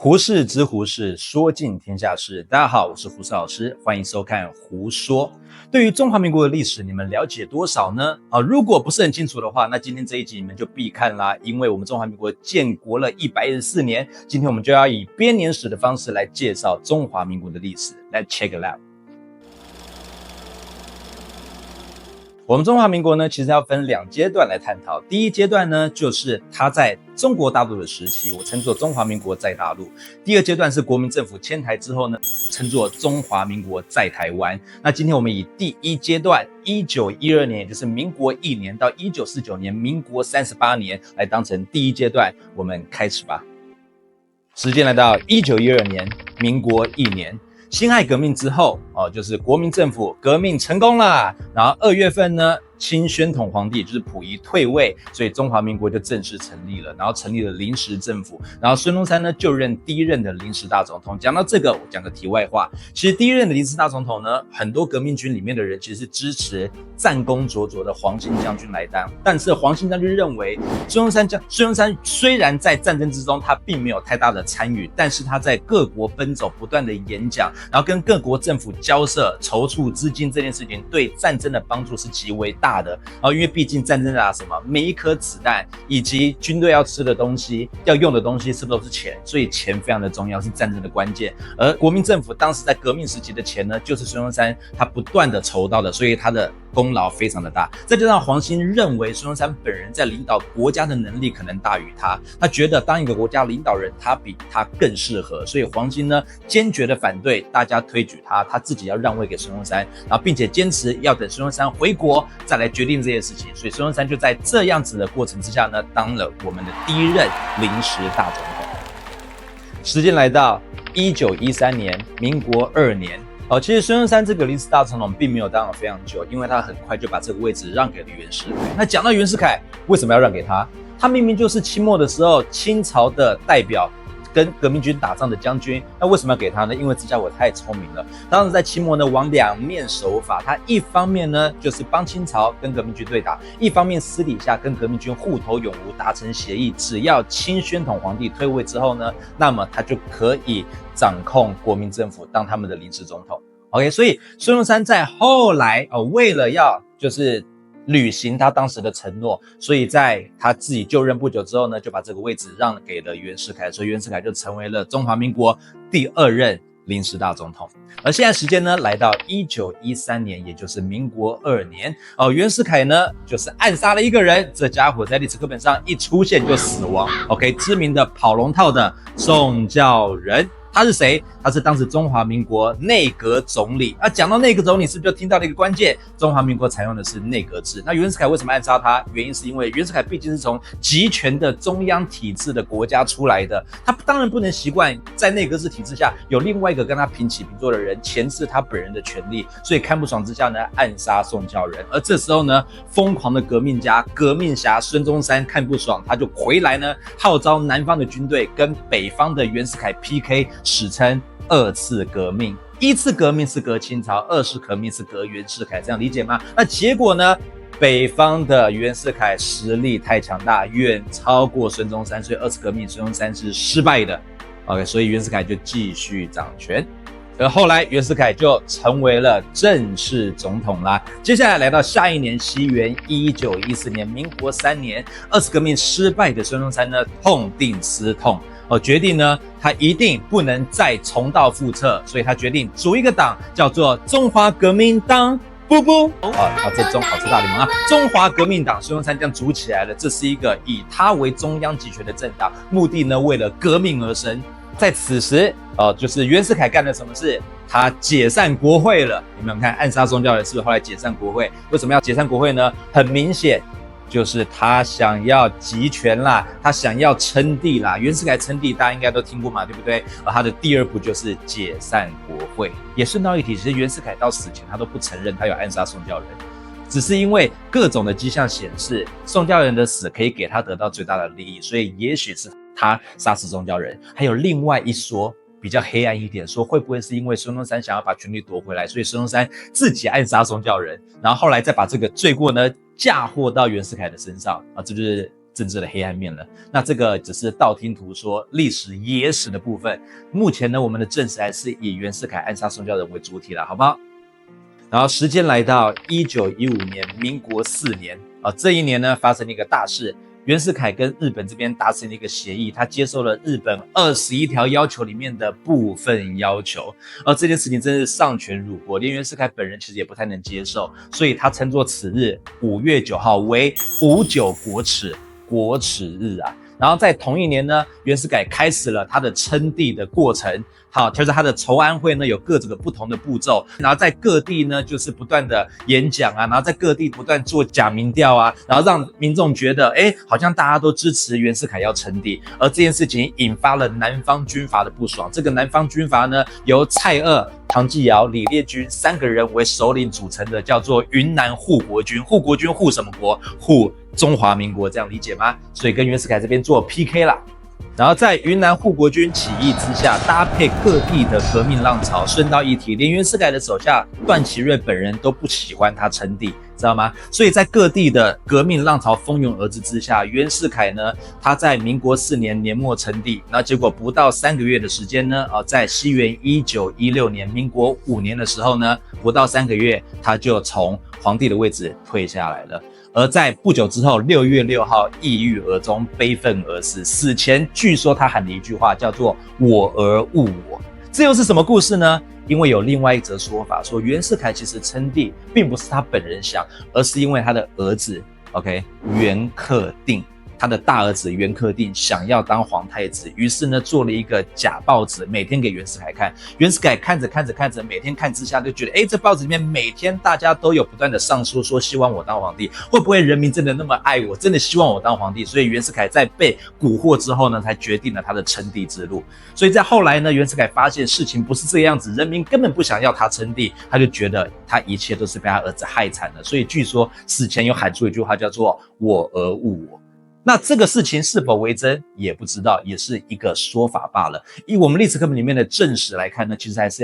胡适之胡适，说尽天下事。大家好，我是胡适老师，欢迎收看胡说。对于中华民国的历史，你们了解多少呢？如果不是很清楚的话，那今天这一集你们就必看啦，因为我们中华民国建国了114年，今天我们就要以编年史的方式来介绍中华民国的历史。Let's check it out。我们中华民国呢，其实要分2阶段来探讨。第一阶段呢，就是它在中国大陆的时期，我称作中华民国在大陆。第二阶段是国民政府迁台之后呢，称作中华民国在台湾。那今天我们以第一阶段1912年，也就是民国1年到1949年，民国38年来当成第一阶段，我们开始吧。时间来到1912年，民国1年。辛亥革命之后，就是国民政府革命成功了，然后2月份呢，清宣统皇帝就是溥仪退位，所以中华民国就正式成立了，然后成立了临时政府，然后孙中山呢就任第一任的临时大总统。讲到这个，我讲个题外话，其实第一任的临时大总统呢，很多革命军里面的人其实是支持战功卓卓的黄兴将军来当，但是黄兴将军认为孙中山虽然在战争之中他并没有太大的参与，但是他在各国奔走，不断的演讲，然后跟各国政府交涉筹措资金这件事情，对战争的帮助是极为大的。因为毕竟战争打什么，每一颗子弹以及军队要吃的东西、要用的东西，是不是都是钱？所以钱非常的重要，是战争的关键。而国民政府当时在革命时期的钱呢，就是孙中山他不断的筹到的，所以他的功劳非常的大。再加上黄兴认为孙中山本人在领导国家的能力可能大于他，他觉得当一个国家领导人，他比他更适合，所以黄兴呢坚决的反对大家推举他，他自己要让位给孙中山，然后并且坚持要等孙中山回国再来决定这件事情。所以孙中山就在这样子的过程之下呢，当了我们的第一任临时大总统。时间来到1913年，民国2年。其实孙中山这个临时大总统并没有当了非常久，因为他很快就把这个位置让给了袁世凯。那讲到袁世凯，为什么要让给他？他明明就是清末的时候清朝的代表，跟革命军打仗的将军，那为什么要给他呢？因为这家伙太聪明了。当时在清末呢，往2面手法，他一方面呢就是帮清朝跟革命军对打，一方面私底下跟革命军互投有无，达成协议，只要清宣统皇帝退位之后呢，那么他就可以掌控国民政府，当他们的临时总统。OK， 所以孙中山在后来为了要就是履行他当时的承诺，所以在他自己就任不久之后呢，就把这个位置让给了袁世凯，所以袁世凯就成为了中华民国第2任临时大总统。而现在时间呢，来到1913年，也就是民国2年。袁世凯呢，就是暗杀了一个人，这家伙在历史课本上一出现就死亡。OK， 知名的跑龙套的宋教仁。他是谁？他是当时中华民国内阁总理。讲到内阁总理，是不是就听到了一个关键？中华民国采用的是内阁制。那袁世凯为什么暗杀他？原因是因为袁世凯毕竟是从集权的中央体制的国家出来的，他当然不能习惯在内阁制体制下有另外一个跟他平起平坐的人钳制他本人的权利，所以看不爽之下呢，暗杀宋教仁。而这时候呢，疯狂的革命家、革命侠孙中山看不爽，他就回来呢，号召南方的军队跟北方的袁世凯 PK。史称2次革命，1次革命是革清朝，2次革命是革袁世凯，这样理解吗？那结果呢？北方的袁世凯实力太强大，远超过孙中山，所以2次革命孙中山是失败的。OK， 所以袁世凯就继续掌权。而后来袁世凯就成为了正式总统啦。接下来来到下一年，西元1914年，民国3年，2次革命失败的孙中山呢，痛定思痛。决定呢，他一定不能再重蹈覆辙，所以他决定组一个党，叫做中华革命党。这中好吃大联盟啊！中华革命党，孙中山这样组起来了，这是一个以他为中央集权的政党，目的呢，为了革命而生。在此时，就是袁世凯干了什么事？他解散国会了。你们看，暗杀宋教仁是不是后来解散国会？为什么要解散国会呢？很明显。就是他想要集权啦，他想要称帝啦。袁世凯称帝，大家应该都听过嘛，对不对？而他的第2步就是解散国会。也顺道一提，其实袁世凯到死前他都不承认他有暗杀宋教仁，只是因为各种的迹象显示，宋教仁的死可以给他得到最大的利益，所以也许是他杀死宋教仁。还有另外一说，比较黑暗一点，说会不会是因为孙中山想要把权力夺回来，所以孙中山自己暗杀宋教仁，然后后来再把这个罪过呢嫁祸到袁世凯的身上啊，这就是政治的黑暗面了。那这个只是道听途说、历史野史的部分。目前呢，我们的正史还是以袁世凯暗杀宋教仁为主体了，好不好？然后时间来到1915年，民国4年这一年呢，发生了一个大事。袁世凯跟日本这边达成了一个协议，他接受了日本21条要求里面的部分要求，而这件事情真是丧权辱国，连袁世凯本人其实也不太能接受，所以他称作此日5月9号为59国耻日啊。然后在同一年呢，袁世凯开始了他的称帝的过程。好，就是他的筹安会呢有各种不同的步骤，然后在各地呢就是不断的演讲啊，然后在各地不断做假民调啊，然后让民众觉得好像大家都支持袁世凯要称帝，而这件事情引发了南方军阀的不爽。这个南方军阀呢由蔡锷、唐继尧、李烈钧3个人为首领组成的，叫做云南护国军。护国军护什么国？护中华民国，这样理解吗？所以跟袁世凯这边做 PK 啦。然后在云南护国军起义之下，搭配各地的革命浪潮，顺道一提，连袁世凯的手下段祺瑞本人都不喜欢他称帝，知道吗？所以在各地的革命浪潮蜂拥而至之下，袁世凯呢，他在民国4年年末称帝，那结果不到3个月的时间呢，在西元1916年，民国5年的时候呢，不到3个月，他就从皇帝的位置退下来了。而在不久之后，6月6号抑郁而终，悲愤而死。死前据说他喊了一句话，叫做“我而勿我”。这又是什么故事呢？因为有另外一则说法，说袁世凯其实称帝并不是他本人想，而是因为他的儿子袁克定，他的大儿子袁克定想要当皇太子，于是呢做了一个假报纸，每天给袁世凯看。袁世凯看着，每天看之下就觉得，这报纸里面每天大家都有不断的上书说希望我当皇帝，会不会人民真的那么爱我，真的希望我当皇帝？所以袁世凯在被蛊惑之后呢，才决定了他的称帝之路。所以在后来呢，袁世凯发现事情不是这个样子，人民根本不想要他称帝，他就觉得他一切都是被他儿子害惨了。所以据说死前有喊出一句话，叫做“我而勿我”。那这个事情是否为真也不知道，也是一个说法罢了。以我们历史课本里面的正史来看呢，其实还是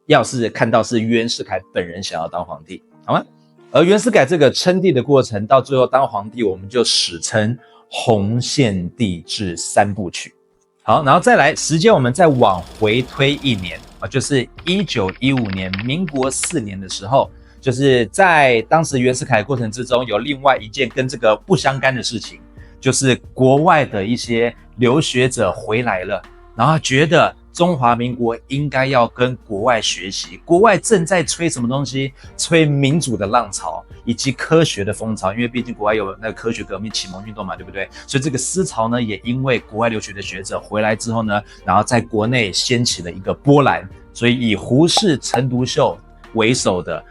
要是看到是袁世凯本人想要当皇帝，好吗？而袁世凯这个称帝的过程，到最后当皇帝，我们就史称洪宪帝制3部曲。好，然后再来时间，我们再往回推1年就是1915年，民国4年的时候。就是在当时袁世凯过程之中，有另外一件跟这个不相干的事情，就是国外的一些留学者回来了，然后觉得中华民国应该要跟国外学习，国外正在吹什么东西？吹民主的浪潮以及科学的风潮，因为毕竟国外有那个科学革命启蒙运动嘛，对不对？所以这个思潮呢，也因为国外留学的学者回来之后呢，然后在国内掀起了一个波澜，所以以胡适、陈独秀为首的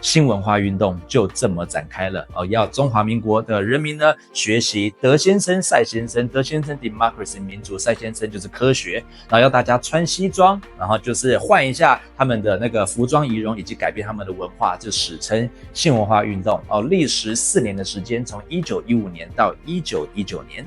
新文化运动就这么展开了要中华民国的人民呢学习德先生、赛先生。德先生 democracy 民主，赛先生就是科学，然后要大家穿西装，然后就是换一下他们的那个服装仪容，以及改变他们的文化，就史称新文化运动历时4年的时间，从1915年到1919年。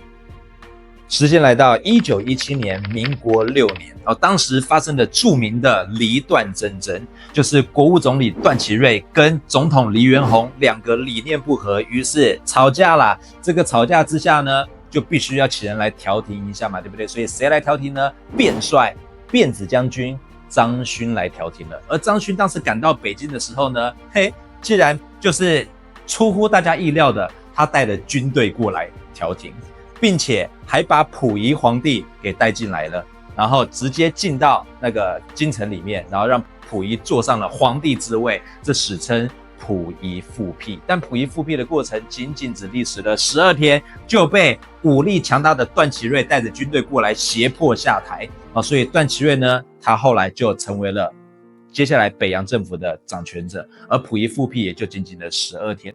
时间来到1917年，民国6年当时发生的著名的黎段争，就是国务总理段祺瑞跟总统黎元洪2个理念不合，于是吵架啦。这个吵架之下呢，就必须要请人来调停一下嘛，对不对？所以谁来调停呢？便帅辫子将军张勋来调停了。而张勋当时赶到北京的时候呢，既然就是出乎大家意料的，他带了军队过来调停，并且还把溥仪皇帝给带进来了，然后直接进到那个京城里面，然后让溥仪坐上了皇帝之位，这史称溥仪复辟。但溥仪复辟的过程仅仅只历时了12天，就被武力强大的段祺瑞带着军队过来胁迫下台所以段祺瑞呢，他后来就成为了接下来北洋政府的掌权者，而溥仪复辟也就仅仅的12天。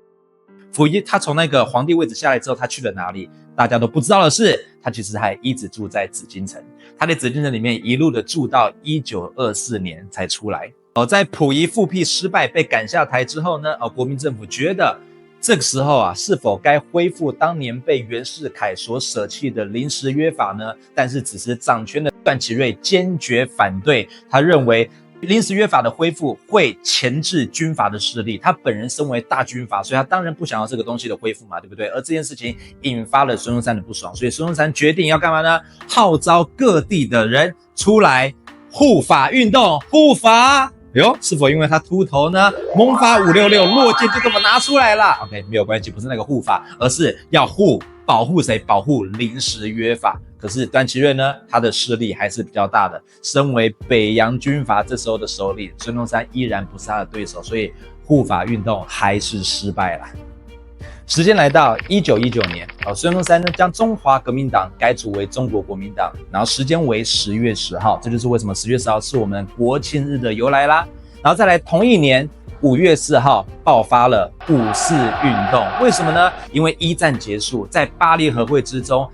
溥仪他从那个皇帝位置下来之后，他去了哪里？大家都不知道的是，他其实还一直住在紫禁城。他在紫禁城里面一路的住到1924年才出来。在溥仪复辟失败被赶下台之后呢，国民政府觉得这个时候是否该恢复当年被袁世凯所舍弃的临时约法呢？但是只是掌权的段祺瑞坚决反对，他认为临时约法的恢复会钳制军阀的势力，他本人身为大军阀，所以他当然不想要这个东西的恢复嘛，对不对？而这件事情引发了孙中山的不爽，所以孙中山决定要干嘛呢？号召各地的人出来护法运动，护法。哟，是否因为他秃头呢？蒙法566落剑就这么拿出来了。OK， 没有关系，不是那个护法，而是要保护谁？保护临时约法。可是段祺瑞呢，他的势力还是比较大的。身为北洋军阀这时候的首领，孙中山依然不是他的对手，所以护法运动还是失败了。时间来到1919年，孙中山呢将中华革命党改组为中国国民党，然后时间为10月10号，这就是为什么10月10号是我们国庆日的由来啦。然后再来同一年5月4号爆发了5·4运动，为什么呢？因为一战结束，在巴黎和会之中，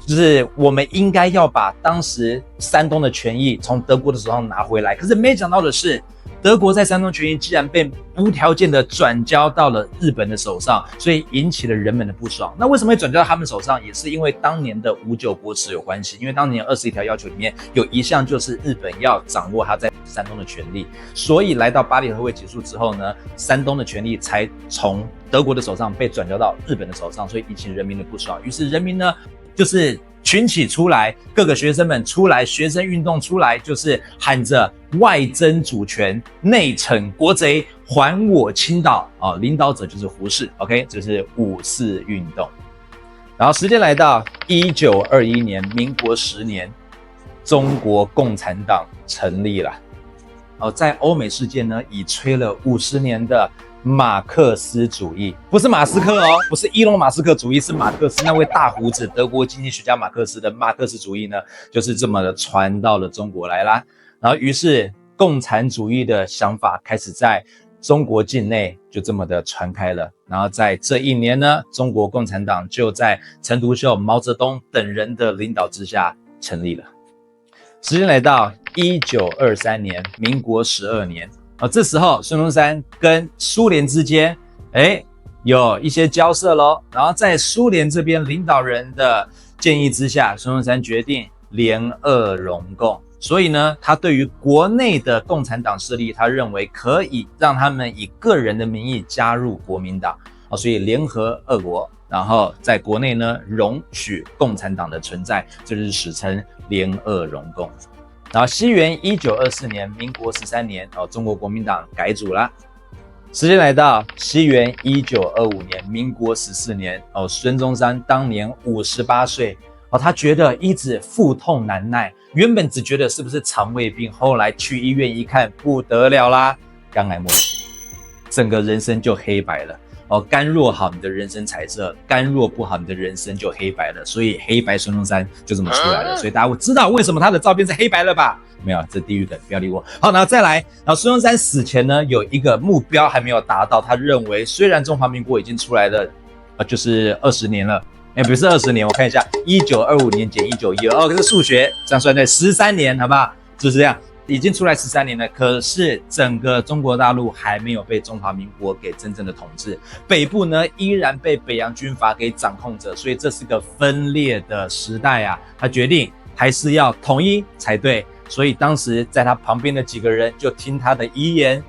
就是我们应该要把当时山东的权益从德国的手上拿回来，可是没想到的是，德国在山东权益竟然被无条件的转交到了日本的手上，所以引起了人们的不爽。那为什么会转交到他们手上？也是因为当年的5·9国耻有关系。因为当年21条要求里面有一项就是日本要掌握他在山东的权利，所以来到巴黎和会结束之后呢，山东的权利才从德国的手上被转交到日本的手上，所以引起人民的不爽。于是人民呢，就是群起出来，各个学生们出来，学生运动出来，就是喊着外争主权，内惩国贼，还我青岛啊！领导者就是胡适 ，OK， 这是5·4运动。然后时间来到1921年，民国10年，中国共产党成立了。在欧美世界呢，已吹了50年的马克思主义，不是马斯克哦，不是伊隆马斯克主义，是马克思那位大胡子德国经济学家马克思的马克思主义呢，就是这么的传到了中国来啦。然后于是共产主义的想法开始在中国境内就这么的传开了。然后在这一年呢，中国共产党就在陈独秀、毛泽东等人的领导之下成立了。时间来到1923年，民国12年。这时候孙中山跟苏联之间有一些交涉咯。然后在苏联这边领导人的建议之下，孙中山决定联俄容共。所以呢，他对于国内的共产党势力，他认为可以让他们以个人的名义加入国民党，所以联合俄国，然后在国内呢容许共产党的存在，这就是史称联俄容共。然后西元1924年，民国13年，中国国民党改组了。时间来到西元1925年，民国14年，孙中山当年58岁，他觉得一直腹痛难耐，原本只觉得是不是肠胃病，后来去医院一看，不得了啦，肝癌末期，整个人生就黑白了。肝若好，你的人生彩色；肝若不好，你的人生就黑白了。所以黑白孙中山就这么出来了。所以大家会知道为什么他的照片是黑白了吧？没有，这地狱梗，不要理我。好，然后再来，然后孙中山死前呢，有一个目标还没有达到，他认为虽然中华民国已经出来了，就是20年了。不是20年，我看一下，1925年减1912，可是数学这样算对，13年，好不好？就是这样。已经出来13年了，可是整个中国大陆还没有被中华民国给真正的统治，北部呢依然被北洋军阀给掌控着，所以这是个分裂的时代啊。他决定还是要统一才对，所以当时在他旁边的几个人就听他的遗言，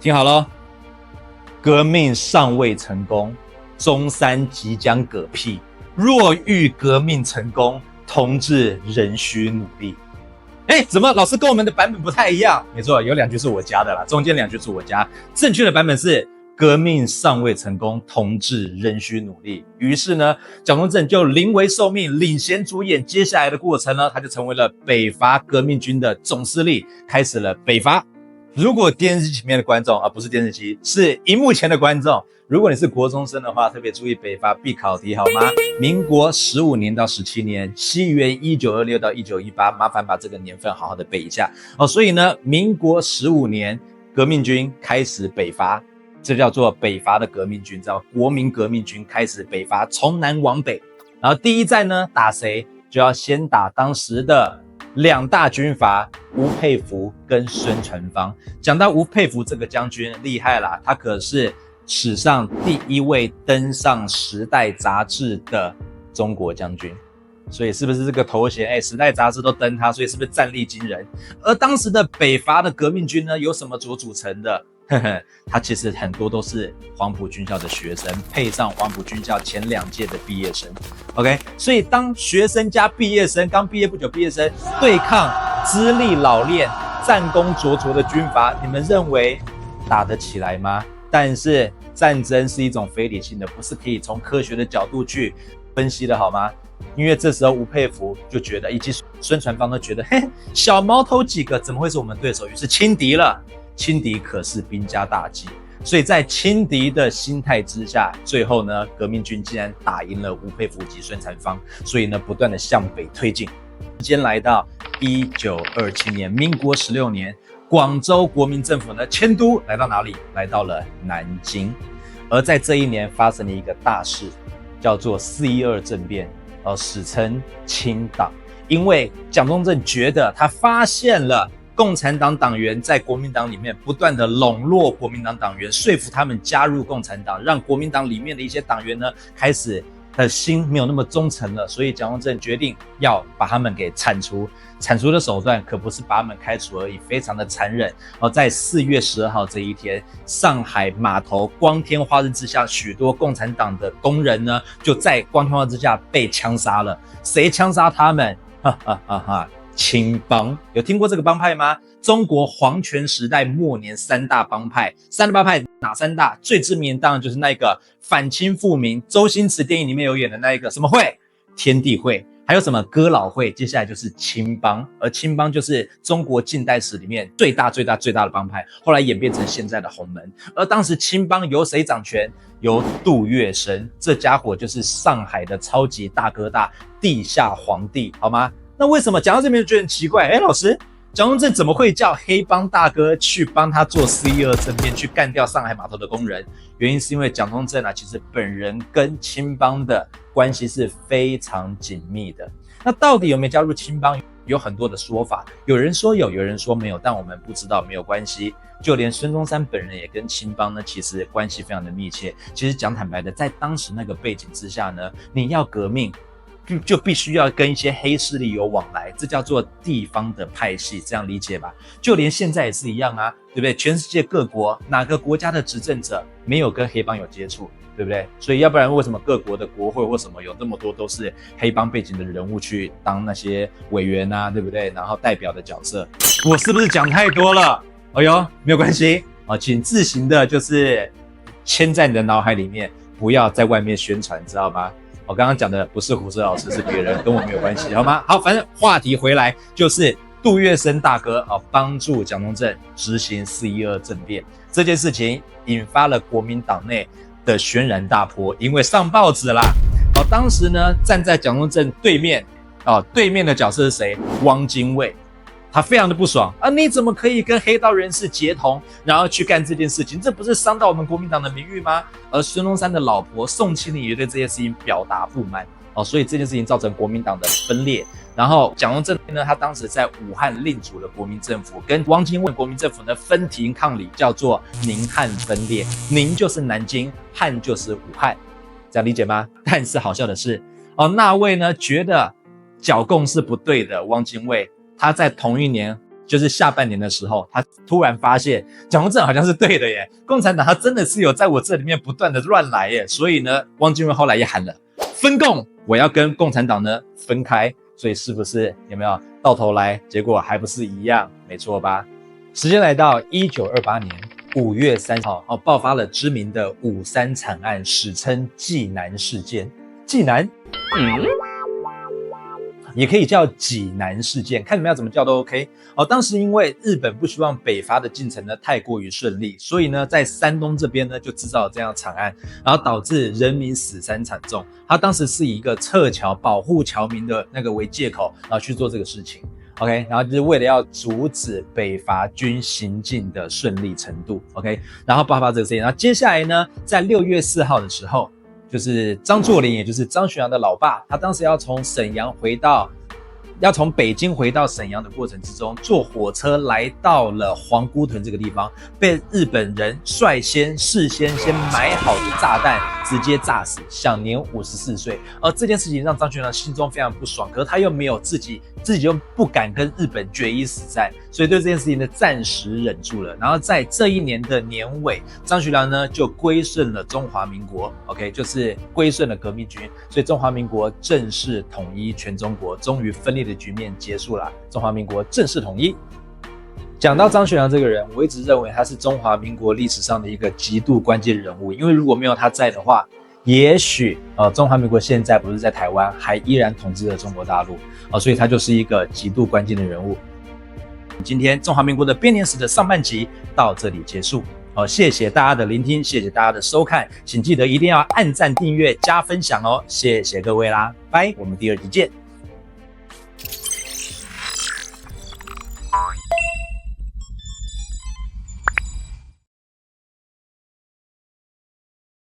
听好咯，革命尚未成功，中山即将嗝屁，若欲革命成功，同志仍需努力。怎么老师跟我们的版本不太一样？没错，有2句是我加的啦，中间2句是我加。正确的版本是革命尚未成功，同志仍需努力。于是呢，蒋中正就临危受命，领衔主演接下来的过程呢，他就成为了北伐革命军的总司令，开始了北伐。如果电视机前面的观众不是电视机，是荧幕前的观众，如果你是国中生的话，特别注意北伐必考题好吗？民国15年到17年，西元1926到1918，麻烦把这个年份好好的背一下。所以呢，民国15年，革命军开始北伐，这叫做北伐的革命军，叫国民革命军开始北伐，从南往北。然后第一站呢，打谁？就要先打当时的2大军阀吴佩孚跟孙传芳。讲到吴佩孚这个将军厉害啦，他可是史上第1位登上《时代》杂志的中国将军。所以是不是这个头衔？时代杂志都登他，所以是不是战力惊人？而当时的北伐的革命军呢，由什么所组成的？他其实很多都是黄埔军校的学生，配上黄埔军校前2届的毕业生。OK， 所以当学生加毕业生，刚毕业不久毕业生对抗资历老练、战功卓卓的军阀，你们认为打得起来吗？但是战争是一种非理性的，不是可以从科学的角度去分析的，好吗？因为这时候吴佩孚就觉得，以及孙传芳都觉得，小毛头几个怎么会是我们对手？于是轻敌了。轻敌可是兵家大忌，所以在轻敌的心态之下，最后呢，革命军竟然打赢了吴佩孚及孙传芳，所以呢，不断的向北推进。时间来到1927年，民国16年，广州国民政府呢迁都来到哪里？来到了南京。而在这一年发生了一个大事，叫做4·12政变，史称清党。因为蒋中正觉得他发现了共产党党员在国民党里面不断的笼络国民党党员，说服他们加入共产党，让国民党里面的一些党员呢开始的心没有那么忠诚了，所以蒋中正决定要把他们给铲除。铲除的手段可不是把他们开除而已，非常的残忍。在4月12号这一天，上海码头光天化日之下，许多共产党的工人呢就在光天化日之下被枪杀了。谁枪杀他们？青帮。有听过这个帮派吗？中国皇权时代末年3大帮派。3大帮派哪3大？最知名的当然就是那个反清复明，周星驰电影里面有演的那一个什么会？天地会。还有什么哥老会？接下来就是青帮。而青帮就是中国近代史里面最大的帮派，后来演变成现在的洪门。而当时青帮由谁掌权？由杜月笙，这家伙就是上海的超级大哥大，地下皇帝，好吗？那为什么讲到这边就觉得很奇怪？老师，蒋中正怎么会叫黑帮大哥去帮他做4·12政变，去干掉上海码头的工人？原因是因为蒋中正其实本人跟青帮的关系是非常紧密的。那到底有没有加入青帮？有很多的说法，有人说有，有人说没有，但我们不知道，没有关系。就连孙中山本人也跟青帮呢，其实关系非常的密切。其实讲坦白的，在当时那个背景之下呢，你要革命，就必须要跟一些黑势力有往来，这叫做地方的派系，这样理解吧？就连现在也是一样啊，对不对？全世界各国哪个国家的执政者没有跟黑帮有接触，对不对？所以要不然为什么各国的国会或什么有这么多都是黑帮背景的人物去当那些委员啊，对不对？然后代表的角色，我是不是讲太多了？哎呦，没有关系请自行的就是签在你的脑海里面，不要在外面宣传，知道吗？我刚刚讲的不是胡适老师，是别人，跟我没有关系，好吗？好，反正话题回来，就是杜月笙大哥帮助蒋中正执行4·12政变这件事情，引发了国民党内的轩然大波，因为上报纸啦。当时呢，站在蒋中正对面对面的角色是谁？汪精卫。他非常的不爽你怎么可以跟黑道人士结同，然后去干这件事情？这不是伤到我们国民党的名誉吗？而孙中山的老婆宋庆龄也对这件事情表达不满所以这件事情造成国民党的分裂。然后蒋中正呢，他当时在武汉另组了国民政府，跟汪精卫国民政府呢分庭抗礼，叫做宁汉分裂。宁就是南京，汉就是武汉，这样理解吗？但是好笑的是那位呢觉得剿共是不对的汪精卫，他在同一年，就是下半年的时候，他突然发现蒋中正好像是对的耶，共产党他真的是有在我这里面不断的乱来耶，所以呢，汪精卫后来也喊了分共，我要跟共产党呢分开，所以是不是有没有到头来结果还不是一样？没错吧？时间来到1928年5月3号爆发了知名的5·3惨案，史称济南事件。济南也可以叫济南事件，看你们要怎么叫都 OK。当时因为日本不希望北伐的进程呢太过于顺利，所以呢在山东这边呢就制造了这样的惨案，然后导致人民死伤惨重。他当时是以一个撤侨保护侨民的那个为借口，然后去做这个事情。OK， 然后就是为了要阻止北伐军行进的顺利程度。OK， 然后爆发这个事情。然后接下来呢，在6月4号的时候，就是张作霖，也就是张学良的老爸，他当时要从北京回到沈阳的过程之中，坐火车来到了皇姑屯这个地方，被日本人事先先买好的炸弹直接炸死，享年54岁。而这件事情让张学良心中非常不爽，可是他又没有自己又不敢跟日本决一死战，所以对这件事情呢暂时忍住了。然后在这一年的年尾，张学良呢就归顺了中华民国 ，OK， 就是归顺了革命军，所以中华民国正式统一全中国，终于分裂的局面结束了，中华民国正式统一。讲到张学良这个人，我一直认为他是中华民国历史上的一个极度关键人物，因为如果没有他在的话，也许中华民国现在不是在台湾，还依然统治着中国大陆所以他就是一个极度关键的人物。今天中华民国的编年史的上半集到这里结束谢谢大家的聆听，谢谢大家的收看，请记得一定要按赞、订阅、加分享谢谢各位啦，拜，我们第二集见。